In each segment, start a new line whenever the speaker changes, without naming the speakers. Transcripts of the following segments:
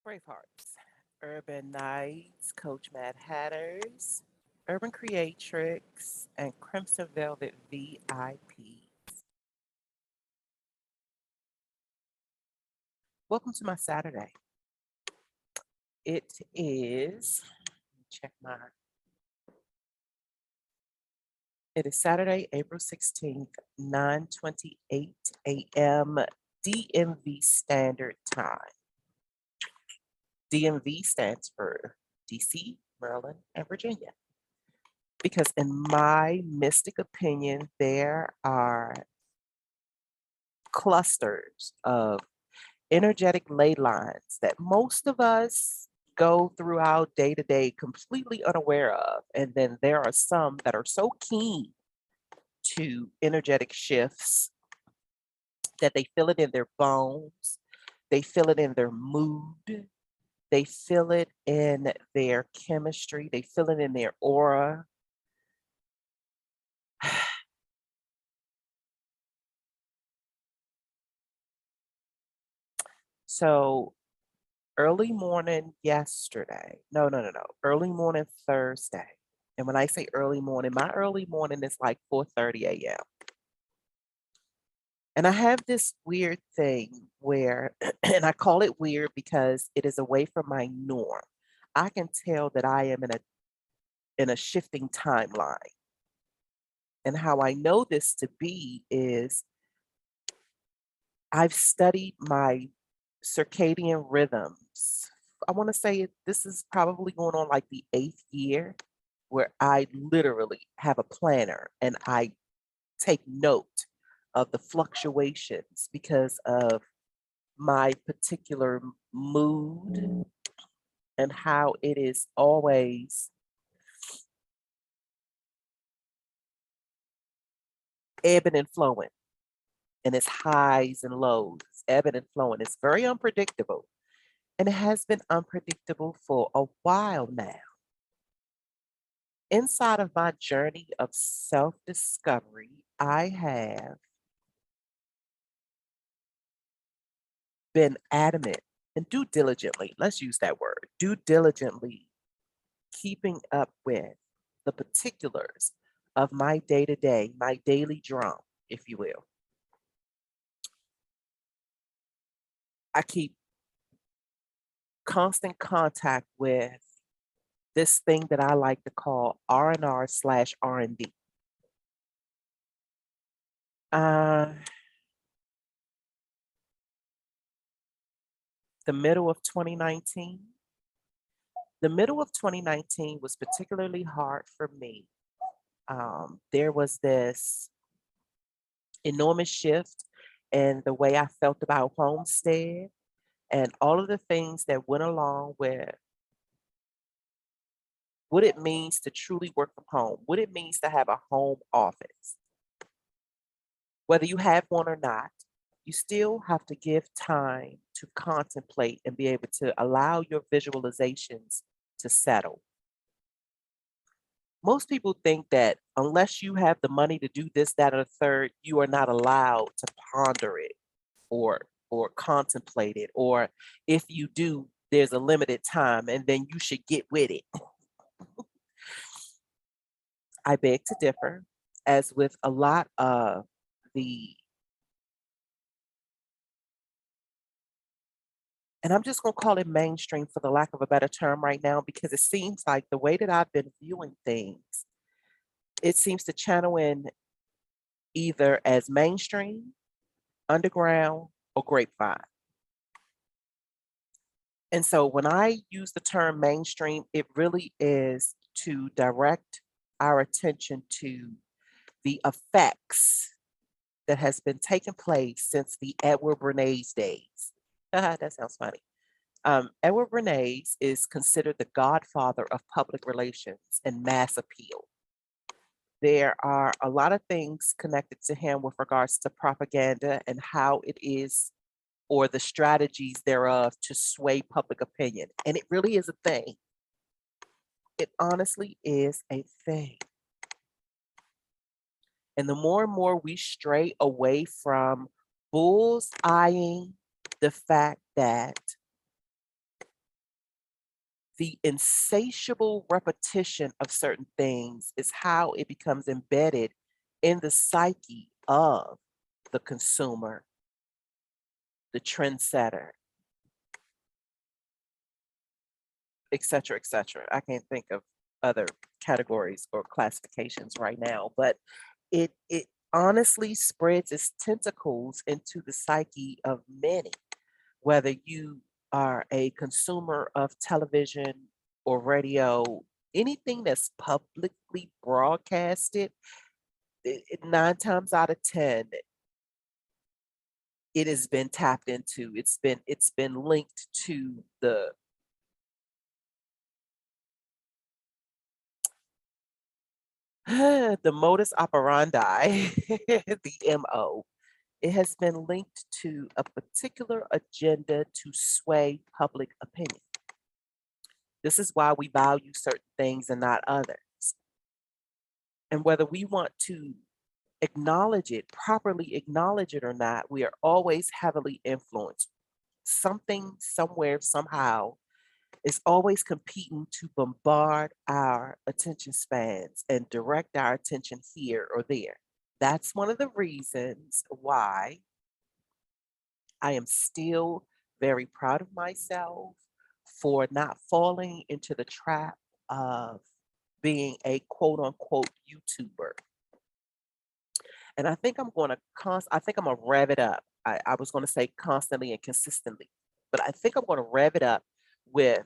Bravehearts, Urban Knights, Coach Mad Hatters, Urban Creatrix, and Crimson Velvet VIPs. Welcome to my Saturday. It is, let me check my, it is Saturday, April 16th, 9:28 a.m. DMV Standard Time. DMV stands for DC, Maryland, and Virginia. Because in my mystic opinion, there are clusters of energetic ley lines that most of us go throughout day to day completely unaware of. And then there are some that are so keen to energetic shifts that they feel it in their bones, they feel it in their mood, they feel it in their chemistry, they feel it in their aura. So early morning yesterday, no, early morning Thursday. And when I say early morning, my early morning is like 4:30 a.m. And I have this weird thing where, and I call it weird because it is away from my norm. I can tell that I am in a shifting timeline. And how I know this to be is I've studied my circadian rhythms. I want to say this is probably going on like the 8th year where I literally have a planner and I take note of the fluctuations because of my particular mood and how it is always ebbing and flowing and its highs and lows, ebbing and flowing. It's very unpredictable. And it has been unpredictable for a while now. Inside of my journey of self discovery, I have been adamant and do diligently, let's use that word, do diligently keeping up with the particulars of my day to day, my daily drum, if you will. I keep constant contact with this thing that I like to call R&R slash R&D. The middle of 2019, the middle of 2019 was particularly hard for me. There was this enormous shift in the way I felt about homestead and all of the things that went along with what it means to truly work from home, what it means to have a home office. Whether you have one or not, you still have to give time to contemplate and be able to allow your visualizations to settle. Most people think that unless you have the money to do this, that, or the third, you are not allowed to ponder it or contemplate it. Or if you do, there's a limited time and then you should get with it. I beg to differ, as with a lot of the, and I'm just going to call it mainstream for the lack of a better term right now, because it seems like the way that I've been viewing things, it seems to channel in either as mainstream, underground, or grapevine. And so when I use the term mainstream, it really is to direct our attention to the effects that has been taking place since the Edward Bernays days. That sounds funny. Edward Bernays is considered the godfather of public relations and mass appeal. There are a lot of things connected to him with regards to propaganda and how it is, or the strategies thereof, to sway public opinion. And it really is a thing. It honestly is a thing. And the more and more we stray away from bull's-eyeing the fact that the insatiable repetition of certain things is how it becomes embedded in the psyche of the consumer, the trendsetter, et cetera, et cetera. I can't think of other categories or classifications right now, but it honestly spreads its tentacles into the psyche of many, whether you are a consumer of television or radio, anything that's publicly broadcasted, 9 times out of 10, it has been tapped into. It's been linked to the modus operandi, the MO. It has been linked to a particular agenda to sway public opinion. This is why we value certain things and not others. And whether we want to acknowledge it, properly acknowledge it or not, we are always heavily influenced. Something, somewhere, somehow is always competing to bombard our attention spans and direct our attention here or there. That's one of the reasons why I am still very proud of myself for not falling into the trap of being a quote unquote YouTuber. And I think I'm going to I think I'm going to rev it up. I was going to say constantly and consistently, but I think I'm going to rev it up with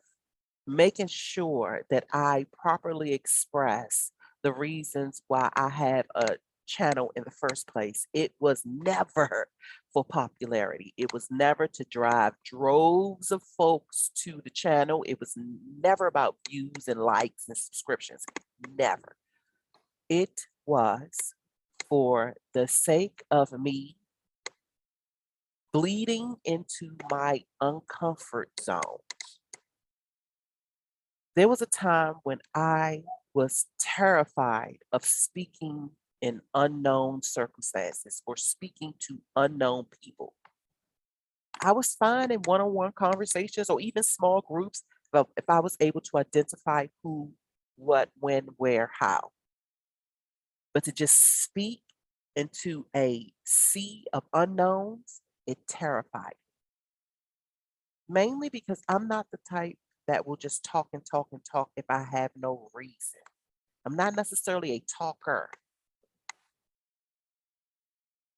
making sure that I properly express the reasons why I have a channel in the first place. It was never for popularity. It was never to drive droves of folks to the channel. It was never about views and likes and subscriptions. Never. It was for the sake of me bleeding into my uncomfort zone. There was a time when I was terrified of speaking in unknown circumstances or speaking to unknown people. I was fine in one-on-one conversations or even small groups if I was able to identify who, what, when, where, how. But to just speak into a sea of unknowns, it terrified me. Mainly because I'm not the type that will just talk and talk and talk if I have no reason. I'm not necessarily a talker,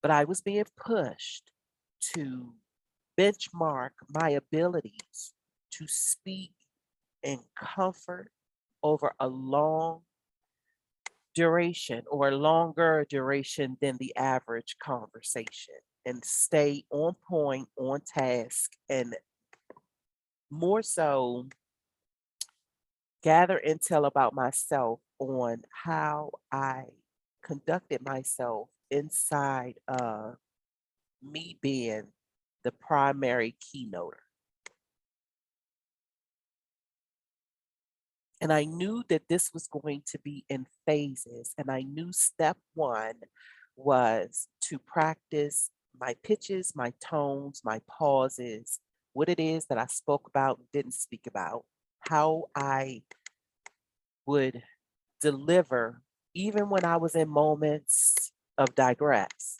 but I was being pushed to benchmark my abilities to speak in comfort over a long duration or a longer duration than the average conversation and stay on point, on task, and more so gather intel about myself on how I conducted myself inside of me being the primary keynoter. And I knew that this was going to be in phases. And I knew step one was to practice my pitches, my tones, my pauses, what it is that I spoke about and didn't speak about, how I would deliver even when I was in moments of digress.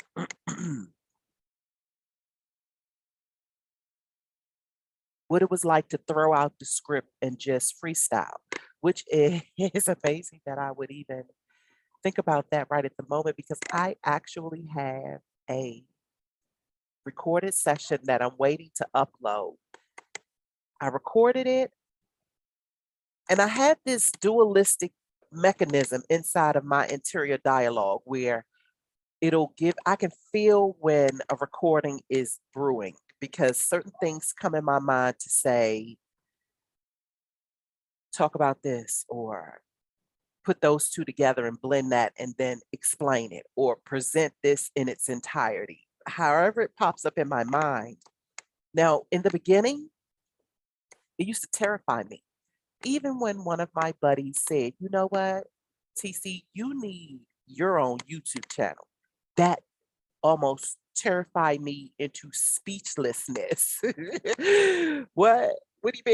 What it was like to throw out the script and just freestyle, which is amazing that I would even think about that right at the moment because I actually have a recorded session that I'm waiting to upload. I recorded it and I had this dualistic mechanism inside of my interior dialogue where I can feel when a recording is brewing because certain things come in my mind to say, talk about this or put those two together and blend that and then explain it or present this in its entirety. However, it pops up in my mind. Now, in the beginning, it used to terrify me. Even when one of my buddies said, you know what, TC, you need your own YouTube channel. That almost terrified me into speechlessness. What? What do you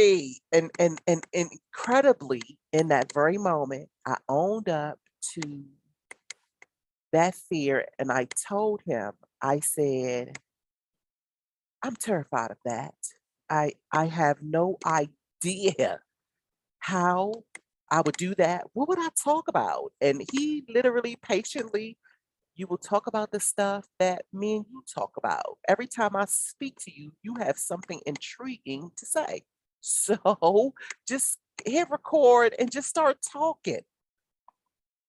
mean? And incredibly, in that very moment, I owned up to that fear and I told him, I said, I'm terrified of that. I have no idea how I would do that. What would I talk about? And he literally patiently, you will talk about the stuff that me and you talk about. Every time I speak to you, you have something intriguing to say. So just hit record and just start talking.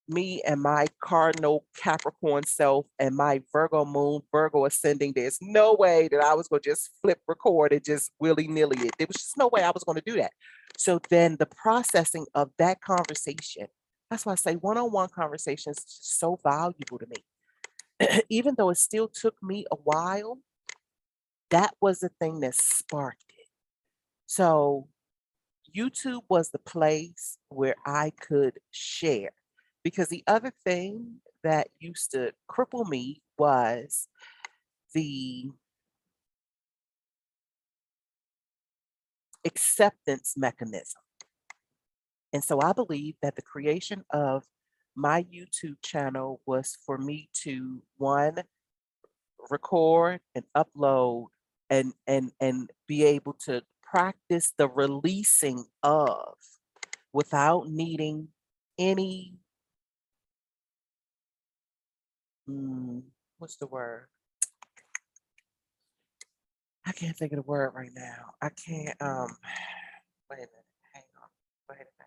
Me and my cardinal Capricorn self and my Virgo moon, Virgo ascending, there's no way that I was going to just flip record and just willy-nilly it. There was just no way I was going to do that. So then the processing of that conversation, that's why I say one-on-one conversations is just so valuable to me. Even though it still took me a while, that was the thing that sparked it. So YouTube was the place where I could share. Because the other thing that used to cripple me was the acceptance mechanism. And so I believe that the creation of my YouTube channel was for me to, one, record and upload and be able to practice the releasing of without needing any what's the word? I can't think of the word right now. I can't wait a minute, hang on. Wait a minute.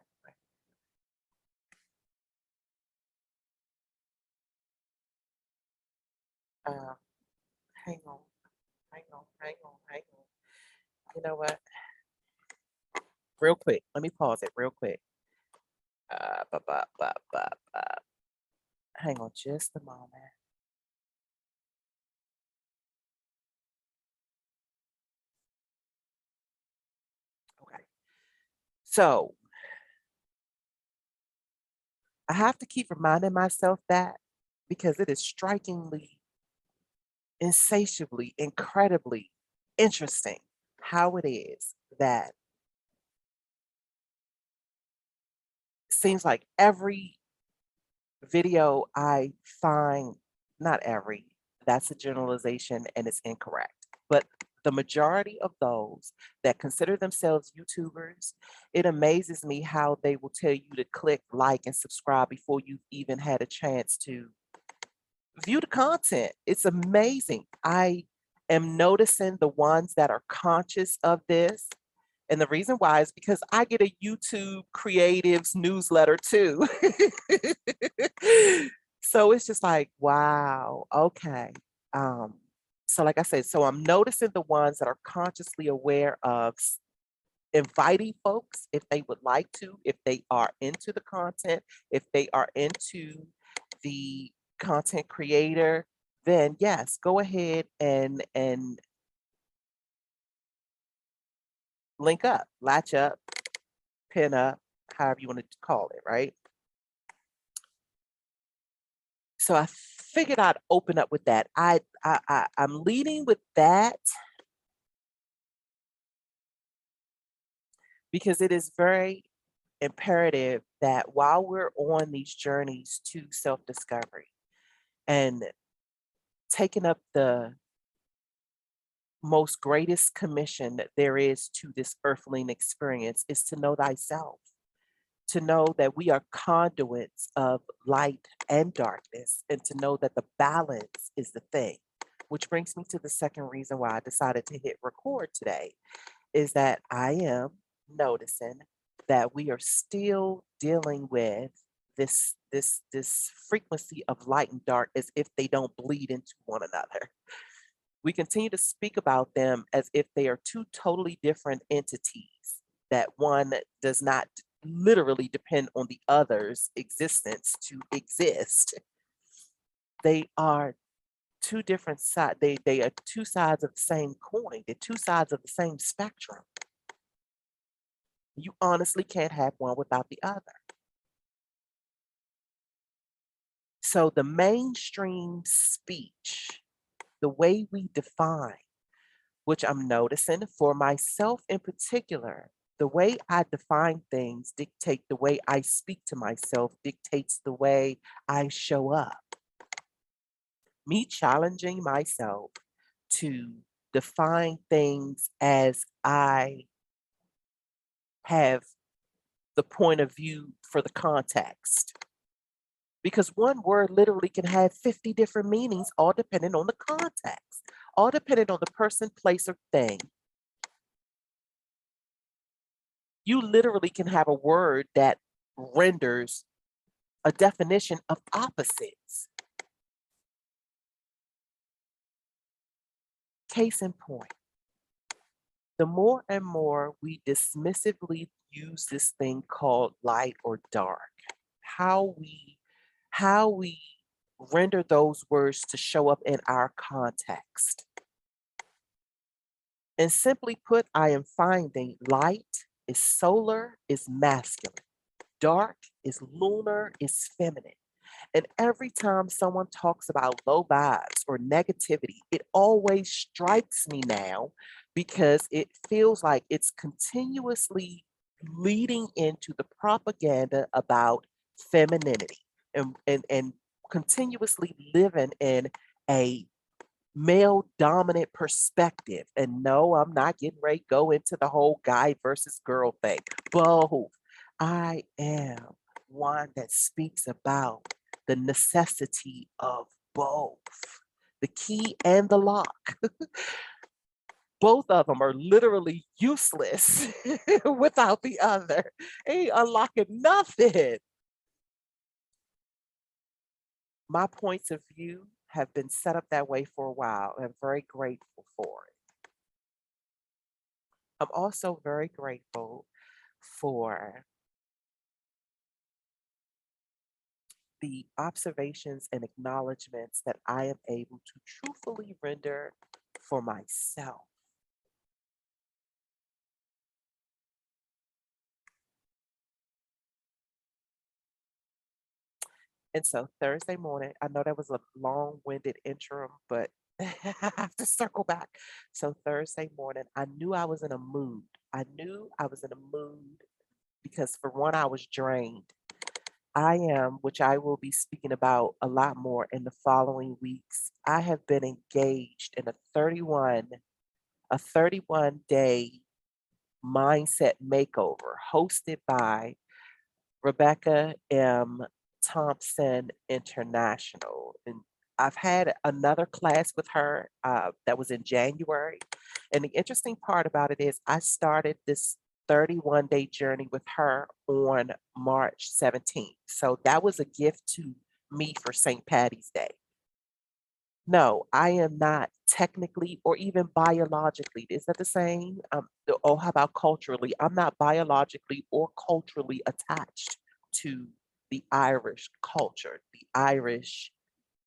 Uh, hang on, hang on. You know what? Real quick, let me pause it real quick. Ba, ba, ba, ba, ba. Hang on just a moment. Okay. So I have to keep reminding myself that because it is strikingly, insatiably, incredibly interesting how it is that seems like every video I find, not every, that's a generalization and it's incorrect, but the majority of those that consider themselves YouTubers, it amazes me how they will tell you to click like and subscribe before you've even had a chance to view the content. It's amazing. I am noticing the ones that are conscious of this. And the reason why is because I get a YouTube creatives newsletter too. So it's just like, wow, okay. Um, so like I said, so I'm noticing the ones that are consciously aware of inviting folks if they would like to, if they are into the content, if they are into the content creator, then yes, go ahead and link up, latch up, pin up, however you want to call it, right? So I figured I'd open up with that. I'm leading with that because it is very imperative that while we're on these journeys to self-discovery and taking up the most greatest commission that there is to this earthling experience is to know thyself, to know that we are conduits of light and darkness, and to know that the balance is the thing. Which brings me to the second reason why I decided to hit record today is that I am noticing that we are still dealing with this frequency of light and dark as if they don't bleed into one another. We continue to speak about them as if they are two totally different entities, that one does not literally depend on the other's existence to exist. They are two different sides. They are two sides of the same coin. They're two sides of the same spectrum. You honestly can't have one without the other. So the mainstream speech, the way we define which I'm noticing for myself in particular, the way I define things dictate the way I speak to myself, dictates the way I show up. Me challenging myself to define things as I have the point of view for the context. Because one word literally can have 50 different meanings, all depending on the context, all depending on the person, place, or thing. You literally can have a word that renders a definition of opposites. Case in point, the more and more we dismissively use this thing called light or dark, how we render those words to show up in our context. And simply put, I am finding light is solar, is masculine. Dark is lunar, is feminine. And every time someone talks about low vibes or negativity, it always strikes me now because it feels like it's continuously leading into the propaganda about femininity and continuously living in a male dominant perspective. And no, I'm not getting ready to go into the whole guy versus girl thing. Both. I am one that speaks about the necessity of both, the key and the lock. Both of them are literally useless without the other. Ain't unlocking nothing. My points of view have been set up that way for a while, and I'm very grateful for it. I'm also very grateful for the observations and acknowledgments that I am able to truthfully render for myself. And so Thursday morning, I know that was a long-winded interim, but I have to circle back. So Thursday morning, I knew I was in a mood. I knew I was in a mood because for one, I was drained. I am, which I will be speaking about a lot more in the following weeks. I have been engaged in a 31-day mindset makeover hosted by Rebecca M. Thompson International. And I've had another class with her that was in January. And the interesting part about it is I started this 31-day journey with her on March 17th. So that was a gift to me for St. Patty's Day. No, I am not technically or even biologically. Is that the same? Oh, how about culturally? I'm not biologically or culturally attached to the Irish culture, the Irish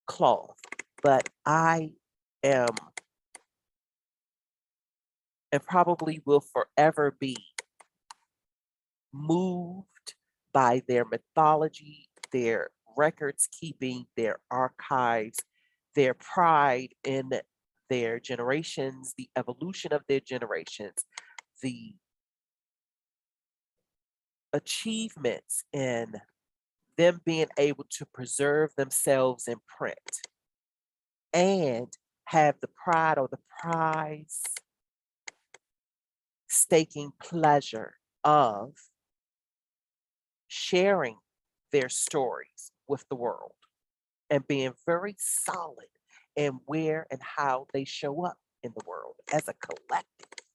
cloth, but I am and probably will forever be moved by their mythology, their records keeping, their archives, their pride in their generations, the evolution of their generations, the achievements in them being able to preserve themselves in print and have the pride or the prize staking pleasure of sharing their stories with the world and being very solid in where and how they show up in the world as a collective.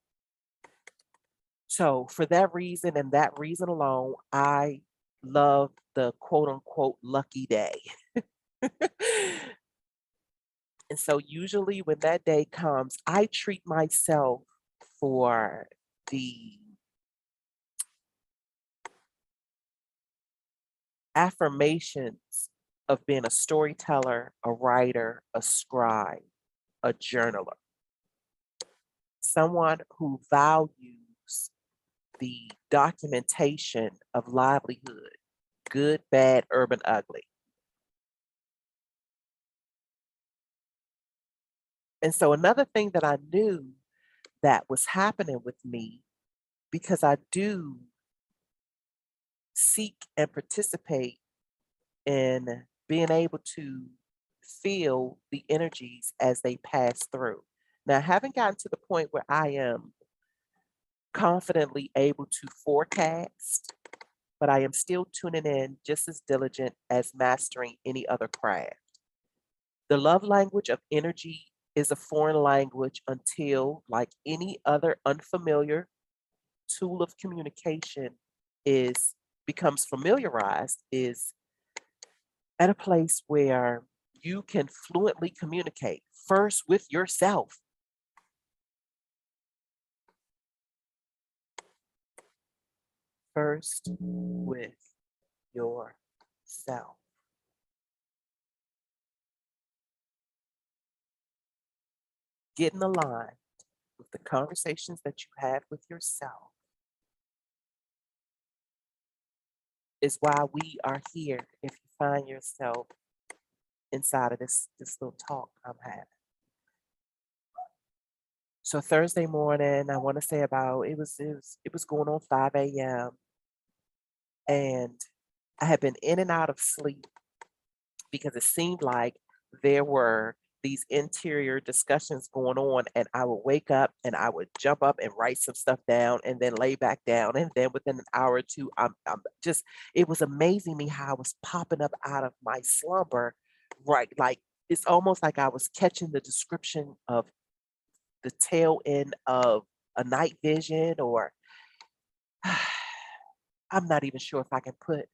So, for that reason and that reason alone, I love the quote unquote lucky day. And so, usually, when that day comes, I treat myself for the affirmations of being a storyteller, a writer, a scribe, a journaler, someone who values the documentation of livelihood, good, bad, urban, ugly. And so another thing that I knew that was happening with me because I do seek and participate in being able to feel the energies as they pass through. Now, I haven't gotten to the point where I am confidently able to forecast, but I am still tuning in just as diligent as mastering any other craft. The love language of energy is a foreign language until, like any other unfamiliar tool of communication, is becomes familiarized, is at a place where you can fluently communicate first with yourself. First with yourself. Get in line with the conversations that you have with yourself is why we are here if you find yourself inside of this little talk I'm having. So Thursday morning, I want to say about it was going on 5 a.m. and I had been in and out of sleep because it seemed like there were these interior discussions going on, and I would wake up and I would jump up and write some stuff down and then lay back down, and then within an hour or two I'm just, it was amazing me how I was popping up out of my slumber, right, like it's almost like I was catching the description of the tail end of a night vision, or I'm not even sure if I can put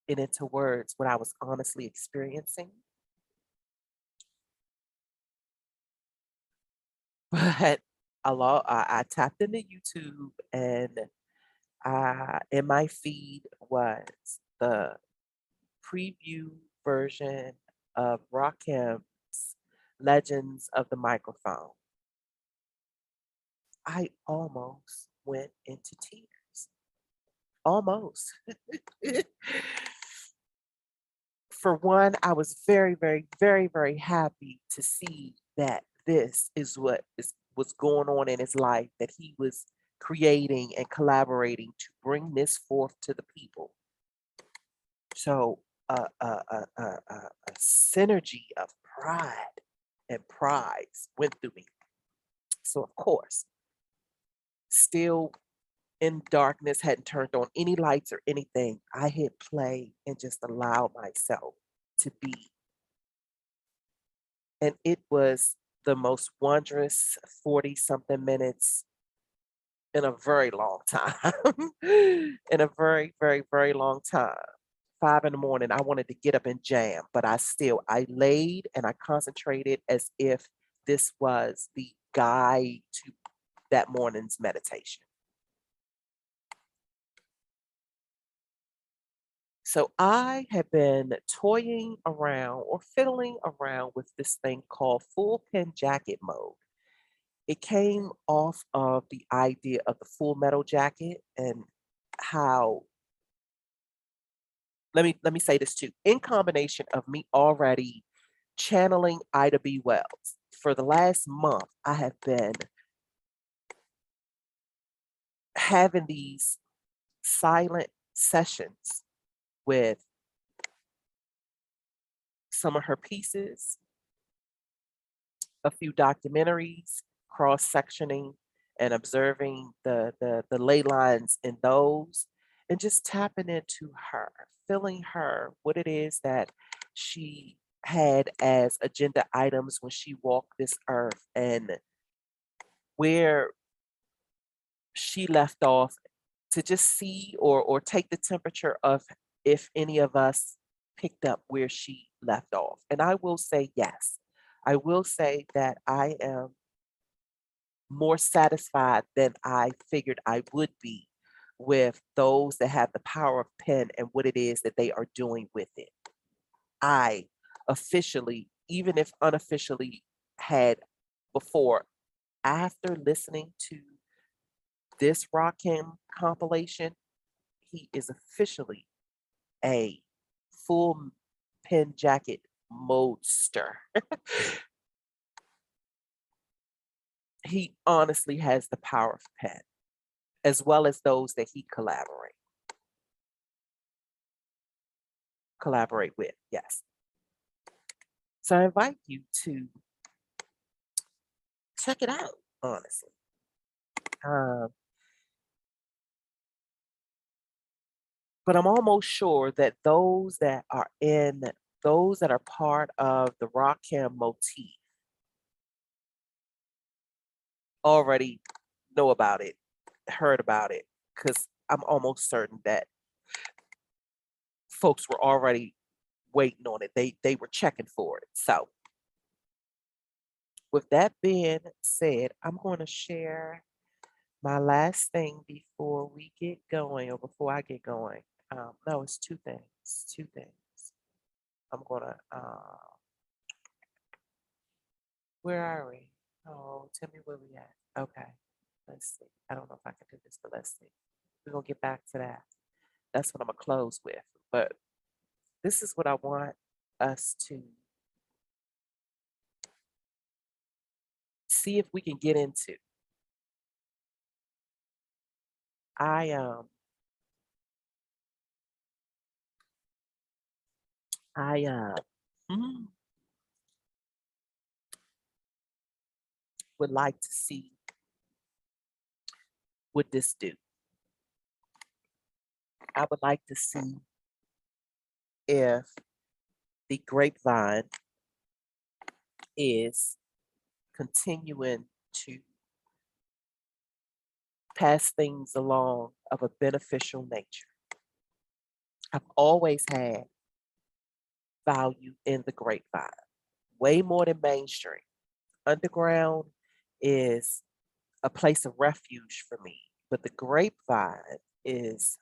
it into words what I was honestly experiencing. But I tapped into YouTube, and in my feed was the preview version of Rakim's Legends of the Microphone. I almost went into tears. Almost. For one, I was very, very, very, very happy to see that this is what was going on in his life, that he was creating and collaborating to bring this forth to the people. So a synergy of pride and prize went through me. So of course, still in darkness, hadn't turned on any lights or anything. I hit play and just allowed myself to be. And it was the most wondrous 40 something minutes in a very long time. In a very, very, very long time. 5 in the morning, I wanted to get up and jam, but I laid and I concentrated as if this was the guide to that morning's meditation. So I have been toying around or fiddling around with this thing called full pin jacket mode. It came off of the idea of the full metal jacket and how, let me say this too, in combination of me already channeling Ida B. Wells. For the last month, I have been having these silent sessions with some of her pieces, a few documentaries, cross-sectioning and observing the ley lines in those, and just tapping into her, feeling her, what it is that she had as agenda items when she walked this earth, and where she left off, to just see or take the temperature of if any of us picked up where she left off. And I will say yes. I will say that I am more satisfied than I figured I would be with those that have the power of pen and what it is that they are doing with it. I officially, even if unofficially, had before, after listening to this Rakim compilation, he is officially a full pen jacket modester. he honestly has the power of pen, as well as those that he collaborate with. Yes. So I invite you to check it out, honestly. Um, but I'm almost sure that those that are part of the Rockham motif already know about it, heard about it, because I'm almost certain that folks were already waiting on it. They were checking for it. So with that being said, I'm going to share my last thing before we get going, or before I get going. No, it's two things. Two things. I'm gonna. Where are we? Oh, tell me where we at. Okay, let's see. I don't know if I can do this, but let's see. We're gonna get back to that. That's what I'm gonna close with. But this is what I want us to see if we can get into. I I mm, would like to see what this do. I would like to see if the grapevine is continuing to pass things along of a beneficial nature. I've always had value in the grapevine, way more than mainstream. Underground is a place of refuge for me, but the grapevine is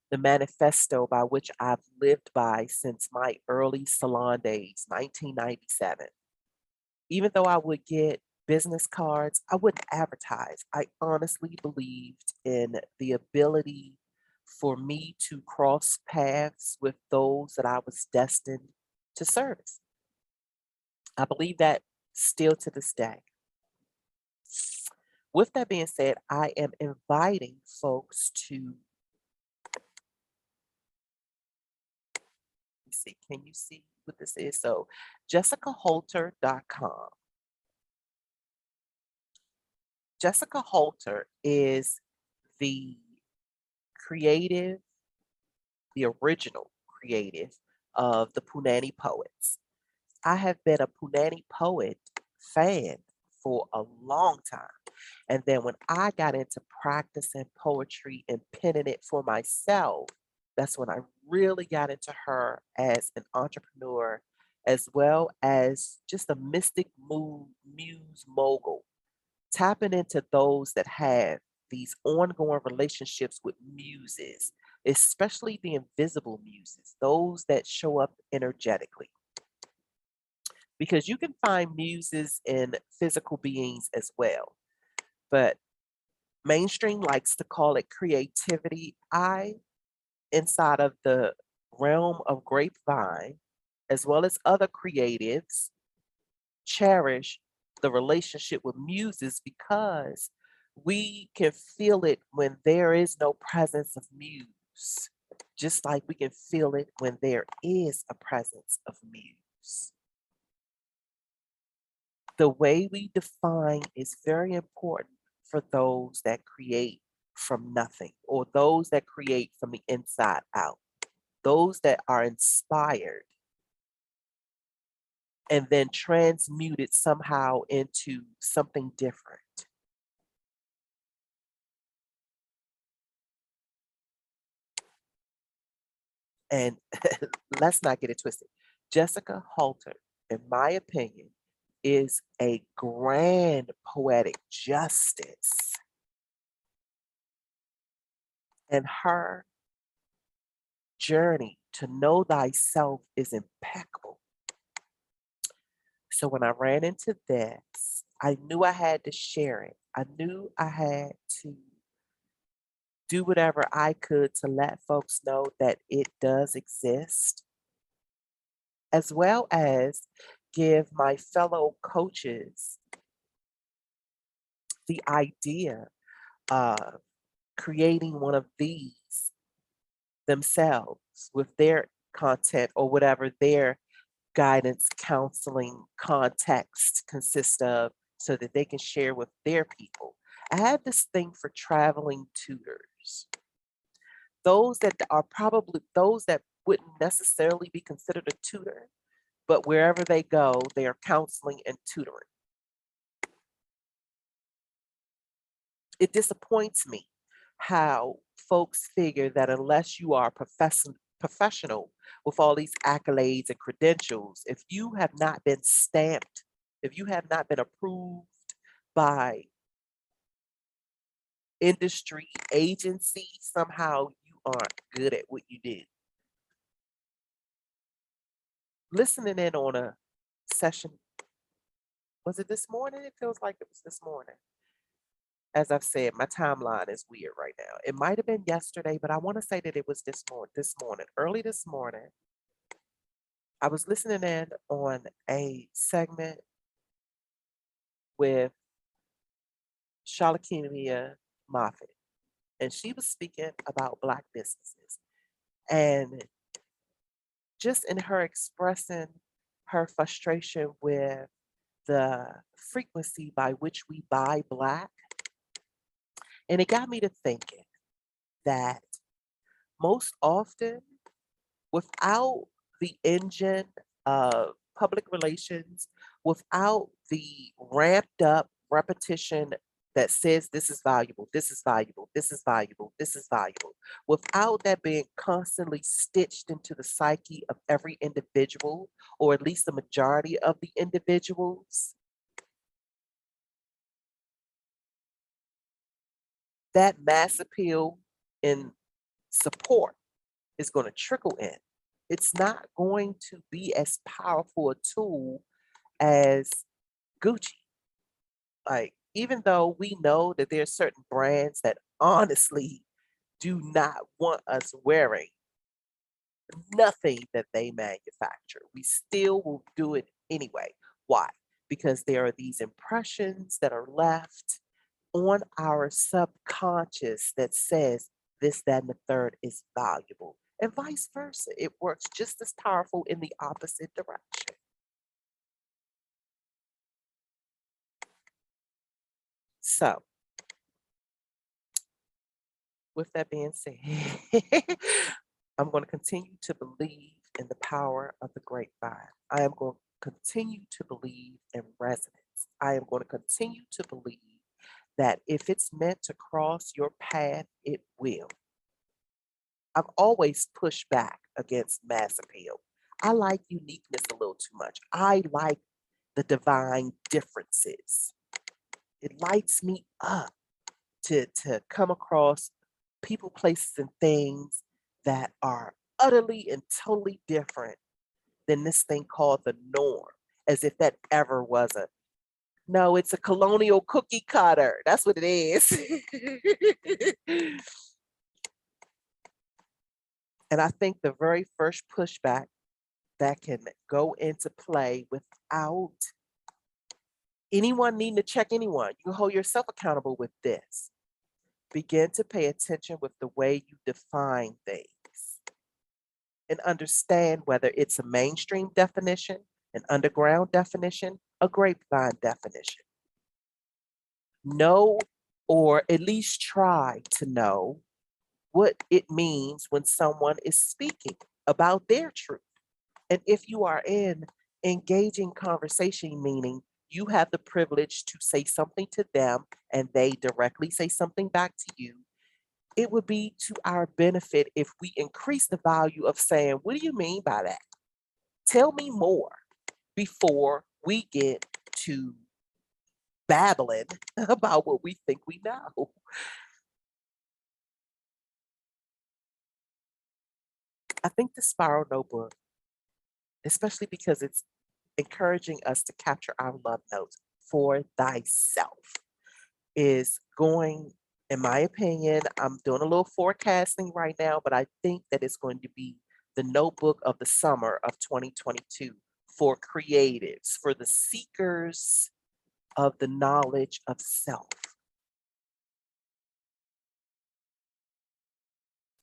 the manifesto by which I've lived by since my early salon days, 1997. Even though I would get business cards, I wouldn't advertise. I honestly believed in the ability for me to cross paths with those that I was destined to service. I believe that still to this day. With that being said, I am inviting folks to see. Can you see what this is? So, jessicaholter.com. Jessica Holter is the creative, the original creative of the Punani Poets. I have been a Punani Poet fan for a long time. And then when I got into practicing poetry and penning it for myself, that's when I really got into her as an entrepreneur, as well as just a mystic muse mogul, tapping into those that have these ongoing relationships with muses, especially the invisible muses, those that show up energetically. Because you can find muses in physical beings as well. But mainstream likes to call it creativity. I, inside of the realm of grapevine, as well as other creatives, cherish the relationship with muses because we can feel it when there is no presence of muse, just like we can feel it when there is a presence of muse. The way we define is very important for those that create from nothing, or those that create from the inside out, those that are inspired and then transmuted somehow into something different. And let's not get it twisted. Jessica Halter, in my opinion, is a grand poetic justice. And her journey to know thyself is impeccable. So when I ran into this, I knew I had to share it. I knew I had to do whatever I could to let folks know that it does exist, as well as give my fellow coaches the idea of creating one of these themselves with their content or whatever their guidance, counseling, context consists of so that they can share with their people. I had this thing for traveling tutors, those that are probably those that wouldn't necessarily be considered a tutor, but wherever they go, they are counseling and tutoring. It disappoints me how folks figure that unless you are professional with all these accolades and credentials, if you have not been stamped, if you have not been approved by industry agency, somehow you aren't good at what you do. Listening in on a session, was it this morning? It feels like it was this morning. As I've said, my timeline is weird right now. It might have been yesterday, but I want to say that it was this morning, early this morning. I was listening in on a segment with Shalakimia Moffett, and she was speaking about Black businesses. And just in her expressing her frustration with the frequency by which we buy Black, and it got me to thinking that most often, without the engine of public relations, without the ramped up repetition that says this is valuable, this is valuable, this is valuable, this is valuable, without that being constantly stitched into the psyche of every individual, or at least the majority of the individuals, that mass appeal and support is going to trickle in. It's not going to be as powerful a tool as Gucci. Like, even though we know that there are certain brands that honestly do not want us wearing nothing that they manufacture, we still will do it anyway. Why? Because there are these impressions that are left on our subconscious that says this, that, and the third is valuable, and vice versa. It works just as powerful in the opposite direction. So, with that being said, I'm going to continue to believe in the power of the grapevine. I am going to continue to believe in resonance. I am going to continue to believe that if it's meant to cross your path, it will. I've always pushed back against mass appeal. I like uniqueness a little too much. I like the divine differences. It lights me up to come across people, places, and things that are utterly and totally different than this thing called the norm, as if that ever was a no, it's a colonial cookie cutter. That's what it is. And I think the very first pushback that can go into play without anyone needing to check anyone, you hold yourself accountable with this. Begin to pay attention with the way you define things and understand whether it's a mainstream definition, an underground definition, a grapevine definition. Know, or at least try to know, what it means when someone is speaking about their truth. And if you are in engaging conversation, meaning you have the privilege to say something to them and they directly say something back to you, it would be to our benefit if we increase the value of saying, what do you mean by that? Tell me more before we get to babbling about what we think we know. I think the Spiral Notebook, especially because it's encouraging us to capture our love notes for thyself, is going, in my opinion, I'm doing a little forecasting right now, but I think that it's going to be the notebook of the summer of 2022 for creatives, for the seekers of the knowledge of self.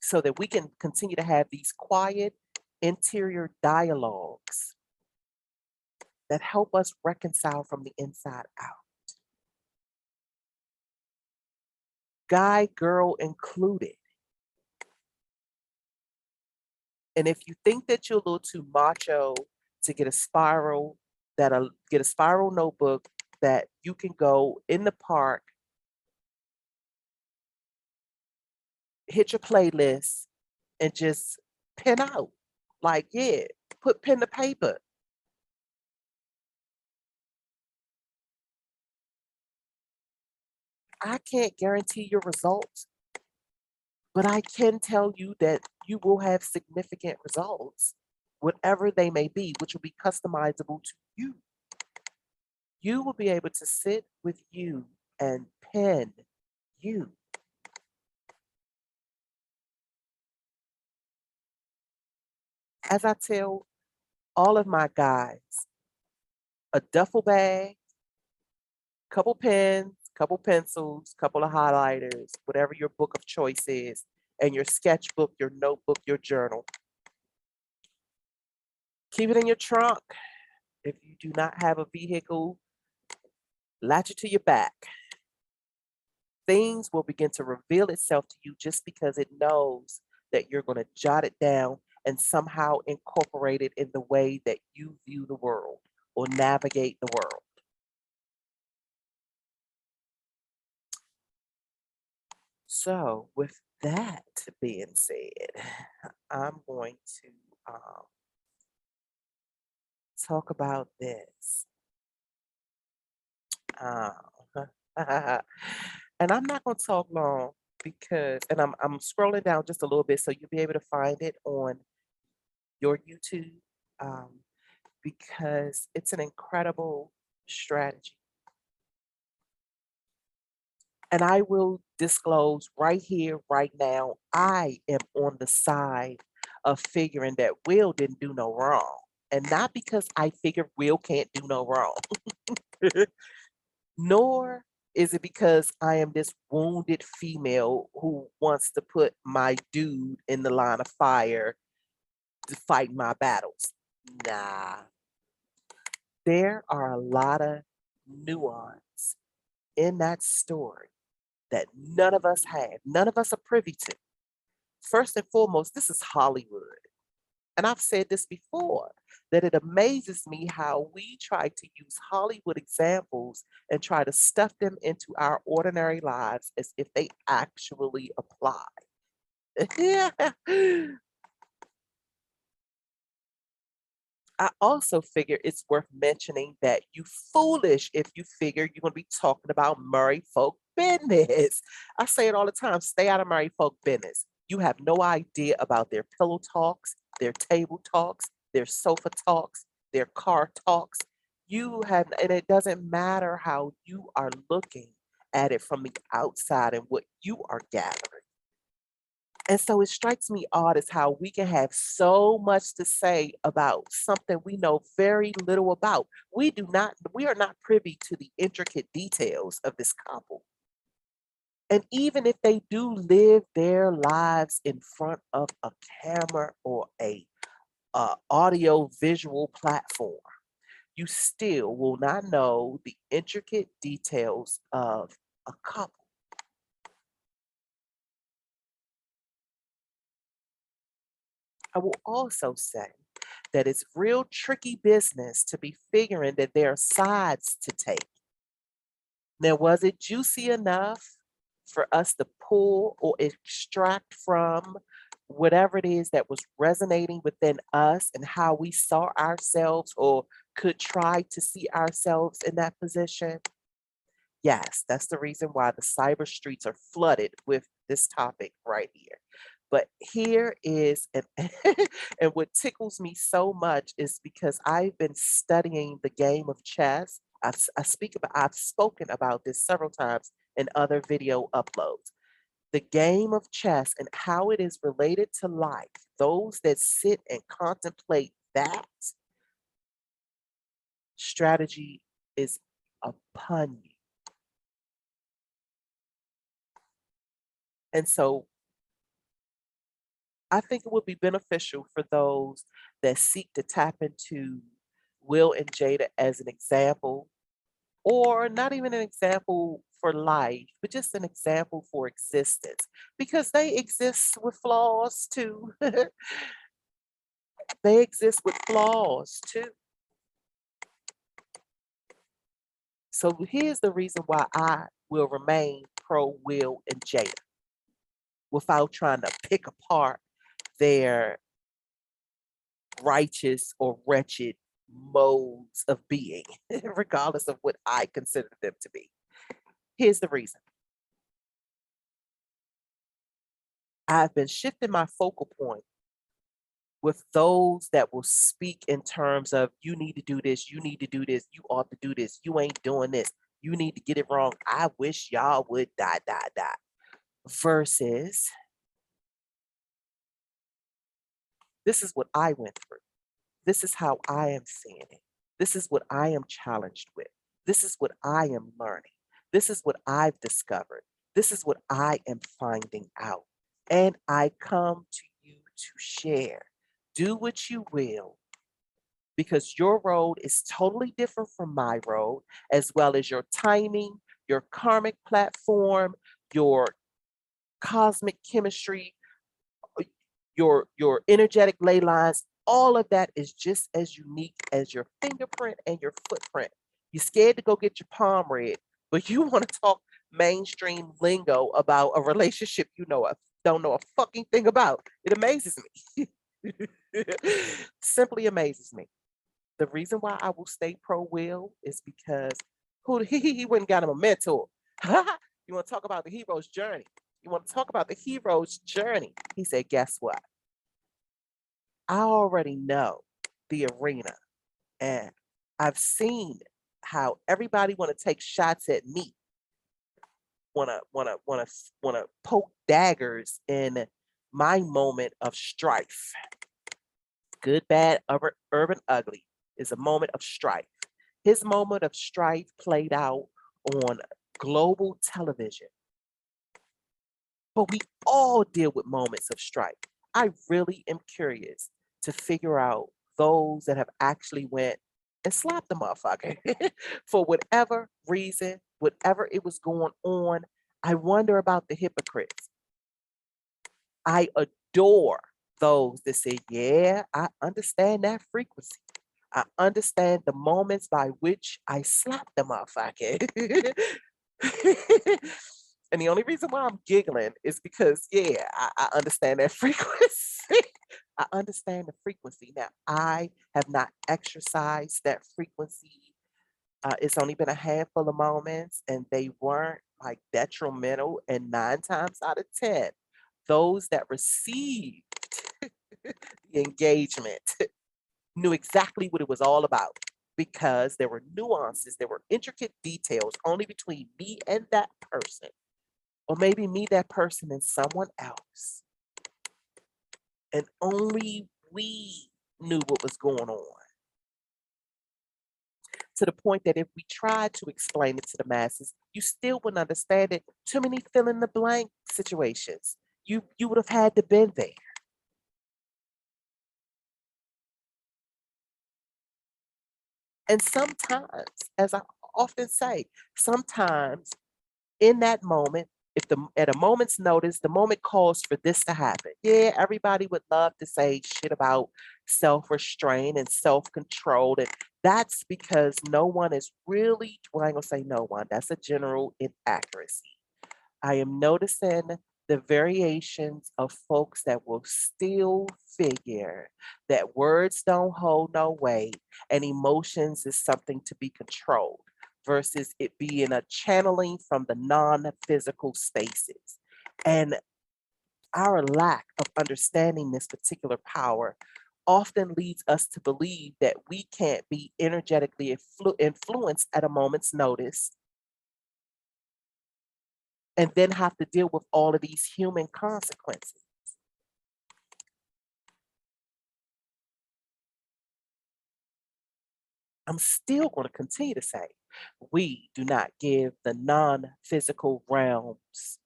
so that we can continue to have these quiet interior dialogues that help us reconcile from the inside out. Guy, girl included. And if you think that you're a little too macho to get a spiral, get a spiral notebook that you can go in the park, hit your playlist, and just pen out. Like, yeah, put pen to paper. I can't guarantee your results, but I can tell you that you will have significant results, whatever they may be, which will be customizable to you. You will be able to sit with you and pen you. As I tell all of my guys, a duffel bag, couple pens, couple pencils, couple of highlighters, whatever your book of choice is, and your sketchbook, your notebook, your journal. Keep it in your trunk. If you do not have a vehicle, latch it to your back. Things will begin to reveal itself to you just because it knows that you're going to jot it down and somehow incorporate it in the way that you view the world or navigate the world. So, with that being said, I'm going to talk about this. Uh, and I'm not going to talk long because, and I'm scrolling down just a little bit so you'll be able to find it on your YouTube because it's an incredible strategy. And I will disclose right here, right now, I am on the side of figuring that Will didn't do no wrong. And not because I figure Will can't do no wrong, nor is it because I am this wounded female who wants to put my dude in the line of fire to fight my battles. Nah, there are a lot of nuance in that story that none of us have, none of us are privy to. First and foremost, this is Hollywood. And I've said this before, that it amazes me how we try to use Hollywood examples and try to stuff them into our ordinary lives as if they actually apply. Yeah. I also figure it's worth mentioning that you foolish if you figure you're going to be talking about married folk business. I say it all the time, stay out of married folk business. You have no idea about their pillow talks, their table talks, their sofa talks, their car talks. You have, and it doesn't matter how you are looking at it from the outside and what you are gathering. And so it strikes me odd as how we can have so much to say about something we know very little about. We are not privy to the intricate details of this couple. And even if they do live their lives in front of a camera or a audio visual platform, you still will not know the intricate details of a couple. I will also say that it's real tricky business to be figuring that there are sides to take. Now, was it juicy enough for us to pull or extract from whatever it is that was resonating within us and how we saw ourselves or could try to see ourselves in that position? Yes, that's the reason why the cyber streets are flooded with this topic right here. But here is, and, and what tickles me so much is because I've been studying the game of chess. I've spoken about this several times in other video uploads. The game of chess and how it is related to life. Those that sit and contemplate that strategy is upon you. And so I think it would be beneficial for those that seek to tap into Will and Jada as an example, or not even an example for life, but just an example for existence, because they exist with flaws too. They exist with flaws too. So here's the reason why I will remain pro Will and Jada without trying to pick apart their righteous or wretched modes of being, regardless of what I consider them to be. Here's the reason. I've been shifting my focal point with those that will speak in terms of you need to do this, you need to do this, you ought to do this, you ain't doing this, you need to get it wrong. I wish y'all would die, die, die. Versus this is what I went through. This is how I am seeing it. This is what I am challenged with. This is what I am learning. This is what I've discovered. This is what I am finding out. And I come to you to share. Do what you will, because your road is totally different from my road, as well as your timing, your karmic platform, your cosmic chemistry, your energetic ley lines. All of that is just as unique as your fingerprint and your footprint. You're scared to go get your palm read, but you want to talk mainstream lingo about a relationship don't know a fucking thing about. It amazes me. Simply amazes me. The reason why I will stay pro Will is because he went and got him a mentor. You want to talk about the hero's journey? You want to talk about the hero's journey? He said, guess what? I already know the arena, and I've seen how everybody want to take shots at me, wanna poke daggers in my moment of strife. Good, bad, urban, ugly is a moment of strife. His moment of strife played out on global television. But we all deal with moments of strife. I really am curious to figure out those that have actually went and slapped the motherfucker for whatever reason, whatever it was going on. I wonder about the hypocrites. I adore those that say, yeah, I understand that frequency. I understand the moments by which I slap the motherfucker. And the only reason why I'm giggling is because, yeah, I understand that frequency. I understand the frequency. Now, I have not exercised that frequency. It's only been a handful of moments, and they weren't like detrimental. And 9 times out of 10, those that received the engagement knew exactly what it was all about, because there were nuances, there were intricate details only between me and that person, or maybe me, that person, and someone else. And only we knew what was going on, to the point that if we tried to explain it to the masses, you still wouldn't understand it. Too many fill in the blank situations. You would have had to been there. And sometimes, as I often say, sometimes in that moment, if the at a moment's notice, the moment calls for this to happen. Yeah, everybody would love to say shit about self-restraint and self-control. And that's because no one is really, well, I ain't gonna say no one, that's a general inaccuracy. I am noticing the variations of folks that will still figure that words don't hold no weight and emotions is something to be controlled, versus it being a channeling from the non-physical spaces. And our lack of understanding this particular power often leads us to believe that we can't be energetically influenced at a moment's notice, and then have to deal with all of these human consequences. I'm still going to continue to say we do not give the non physical realms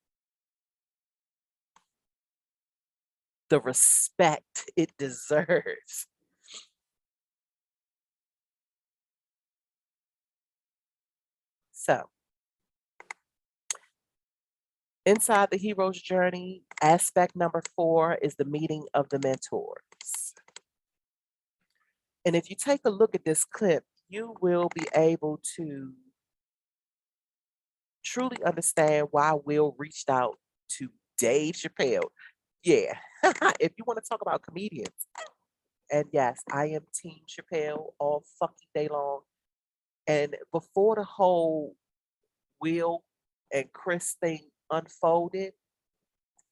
the respect it deserves. So, inside the hero's journey, aspect number 4 is the meeting of the mentors. And if you take a look at this clip, you will be able to truly understand why Will reached out to Dave Chappelle. Yeah, if you want to talk about comedians, and yes, I am Team Chappelle all fucking day long. And before the whole Will and Chris thing unfolded,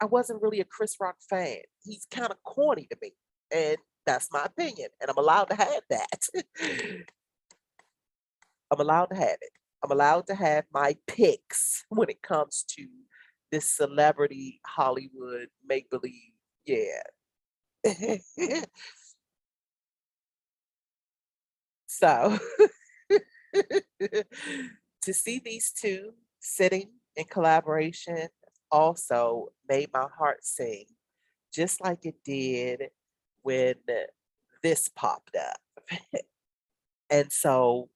I wasn't really a Chris Rock fan. He's kind of corny to me, and that's my opinion, and I'm allowed to have that. I'm allowed to have it. I'm allowed to have my picks when it comes to this celebrity Hollywood make believe. Yeah. So to see these two sitting in collaboration also made my heart sing, just like it did when this popped up. And so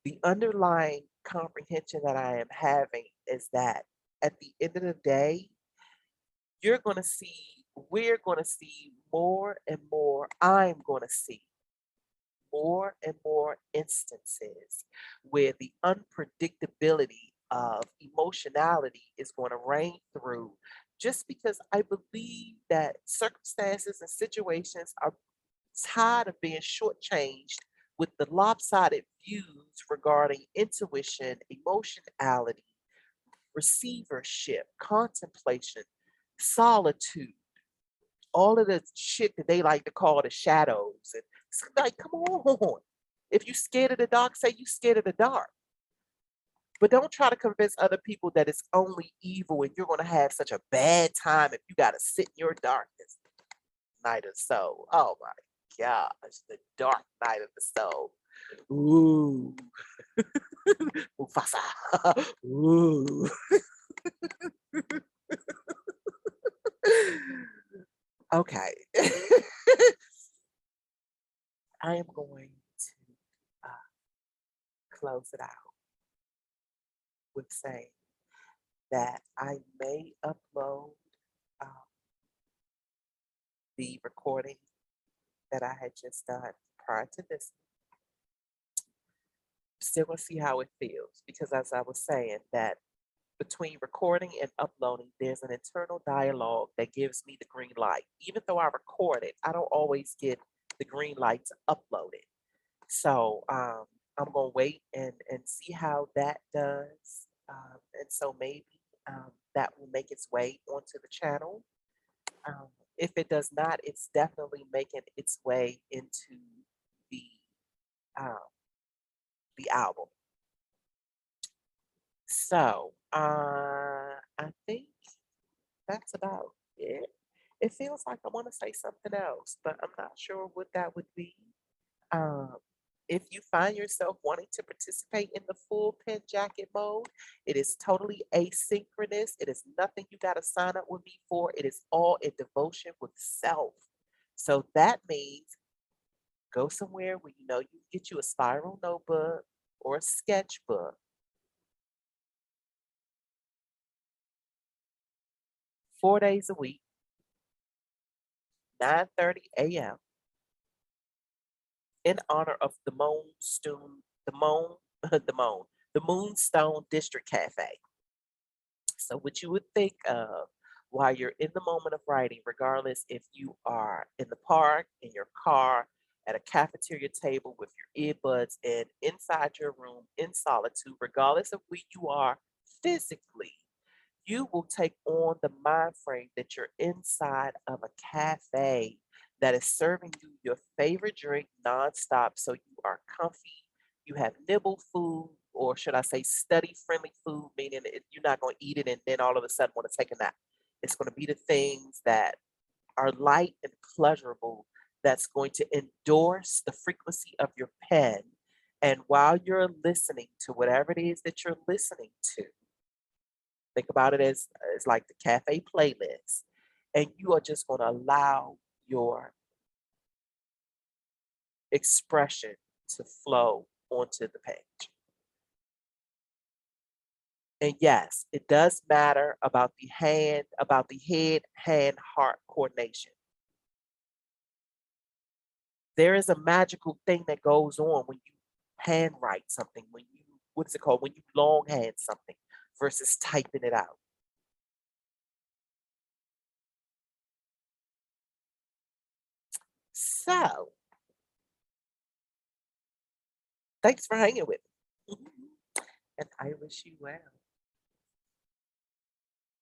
the underlying comprehension that I am having is that at the end of the day, you're going to see, we're going to see more and more, I'm going to see more and more instances where the unpredictability of emotionality is going to reign through, just because I believe that circumstances and situations are tired of being shortchanged with the lopsided views regarding intuition, emotionality, receivership, contemplation, solitude, all of the shit that they like to call the shadows. And it's like, come on. If you scared of the dark, say you scared of the dark. But don't try to convince other people that it's only evil and you're going to have such a bad time if you got to sit in your darkness. Night of soul. Oh my gosh, the dark night of the soul. Ooh. Mufasa. Ooh. Okay. I am going to close it out with saying that I may upload um, the recording that I had just done prior to this. Still gonna see how it feels, because as I was saying, that between recording and uploading, there's an internal dialogue that gives me the green light. Even though I record it, I don't always get the green light to upload it. So I'm gonna wait and see how that does. And so maybe that will make its way onto the channel. Um, if it does not, it's definitely making its way into the um, the album. So I think that's about it. It feels like I want to say something else, but I'm not sure what that would be. Um, if you find yourself wanting to participate in the full pin jacket mode, it is totally asynchronous. It is nothing you got to sign up with me for. It is all in devotion with self. So that means go somewhere where you know you can get you a spiral notebook or a sketchbook. 4 days a week, 9:30 a.m. in honor of the Moonstone District Cafe. So what you would think of while you're in the moment of writing, regardless if you are in the park, in your car, at a cafeteria table with your earbuds in, inside your room, in solitude, regardless of where you are physically, you will take on the mind frame that you're inside of a cafe that is serving you your favorite drink nonstop. So you are comfy, you have nibble food, or should I say study friendly food, meaning you're not going to eat it and then all of a sudden want to take a nap. It's going to be the things that are light and pleasurable that's going to endorse the frequency of your pen. And while you're listening to whatever it is that you're listening to, think about it as like the cafe playlist. and you are just going to allow your expression to flow onto the page. And yes, it does matter about the head, hand, heart coordination. There is a magical thing that goes on when you handwrite something, when you, what is it called? When you longhand something versus typing it out. So, thanks for hanging with me. And I wish you well.